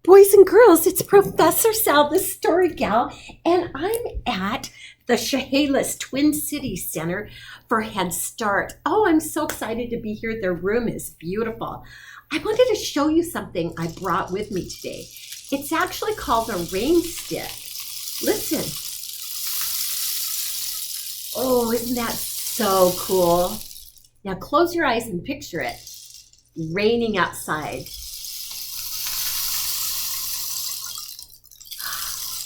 Boys and girls, it's Professor Sal, the story gal, and I'm at the Chehalis Twin Cities Center for Head Start. Oh, I'm so excited to be here. Their room is beautiful. I wanted to show you something I brought with me today. It's actually called a rain stick. Listen. Oh, isn't that so cool? Now close your eyes and picture it. Raining outside.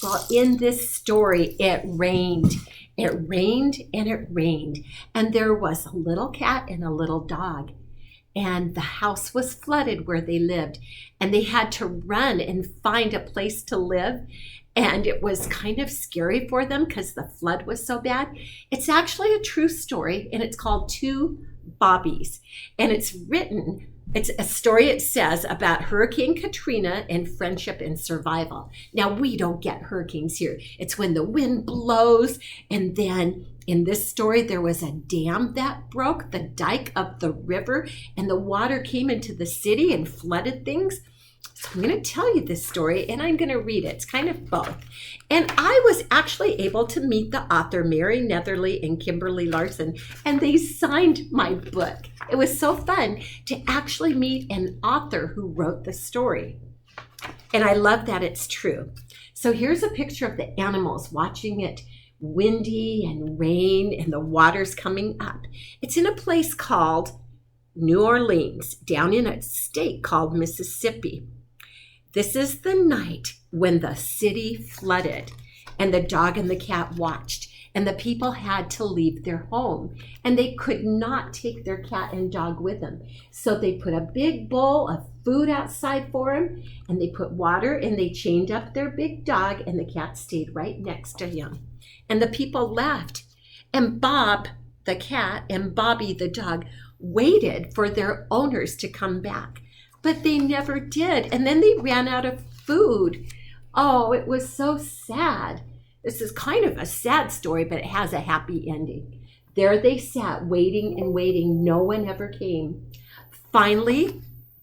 Well, in this story, it rained. It rained and it rained. And there was a little cat and a little dog. And the house was flooded where they lived. And they had to run and find a place to live. And it was kind of scary for them because the flood was so bad. It's actually a true story, and it's called Two Bobbies. And it's a story, it says, about Hurricane Katrina and friendship and survival. Now, we don't get hurricanes here. It's when the wind blows, and then in this story, there was a dam that broke, the dike of the river, and the water came into the city and flooded things. So I'm going to tell you this story, and I'm going to read it. It's kind of both. And I was actually able to meet the author, Mary Netherly and Kimberly Larson, and they signed my book. It was so fun to actually meet an author who wrote the story. And I love that it's true. So here's a picture of the animals watching it windy and rain, and the water's coming up. It's in a place called New Orleans, down in a state called Mississippi. This is the night when the city flooded, and the dog and the cat watched, and the people had to leave their home, and they could not take their cat and dog with them. So they put a big bowl of food outside for them, and they put water, and they chained up their big dog, and the cat stayed right next to him. And the people left, and Bob, the cat, and Bobby, the dog, waited for their owners to come back. But they never did. And then they ran out of food. Oh, it was so sad. This is kind of a sad story, but it has a happy ending. There they sat, waiting and waiting. No one ever came. Finally,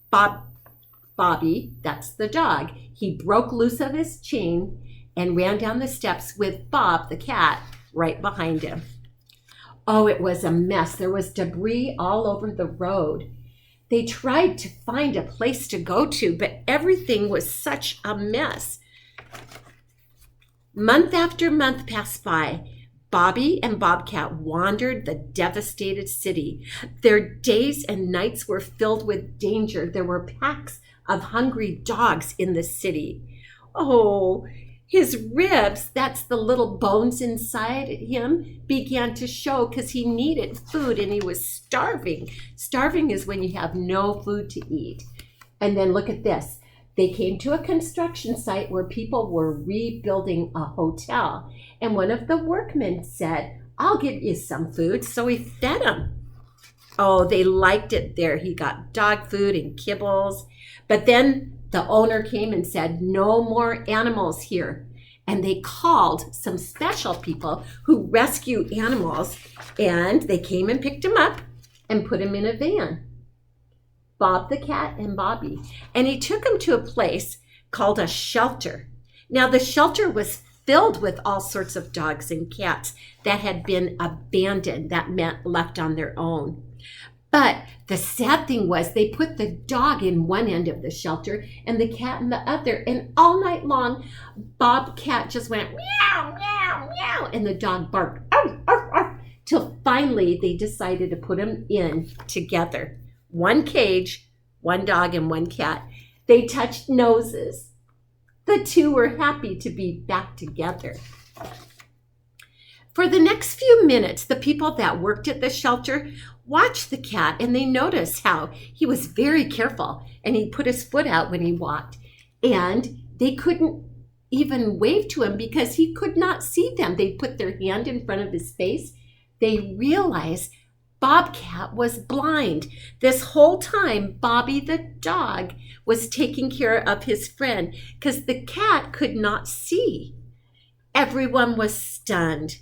Bobby, that's the dog, he broke loose of his chain and ran down the steps with Bob, the cat, right behind him. Oh, it was a mess. There was debris all over the road. They tried to find a place to go to, but everything was such a mess. Month after month passed by. Bobby and Bobcat wandered the devastated city. Their days and nights were filled with danger. There were packs of hungry dogs in the city. Oh, his ribs, that's the little bones inside him, began to show because he needed food and he was starving. Starving is when you have no food to eat. And then look at this. They came to a construction site where people were rebuilding a hotel. And one of the workmen said, "I'll give you some food." So he fed them. Oh, they liked it there. He got dog food and kibbles. But then the owner came and said, "No more animals here." And they called some special people who rescue animals, and they came and picked him up and put him in a van. Bob the cat and Bobby. And he took him to a place called a shelter. Now the shelter was filled with all sorts of dogs and cats that had been abandoned, that meant left on their own. But the sad thing was they put the dog in one end of the shelter and the cat in the other. And all night long, Bobcat just went meow, meow, meow. And the dog barked, arf, arf, arf, till finally they decided to put them in together. One cage, one dog and one cat. They touched noses. The two were happy to be back together. For the next few minutes, the people that worked at the shelter watched the cat, and they noticed how he was very careful, and he put his foot out when he walked, and they couldn't even wave to him because he could not see them. They put their hand in front of his face. They realized Bobcat was blind. This whole time, Bobby the dog was taking care of his friend because the cat could not see. Everyone was stunned.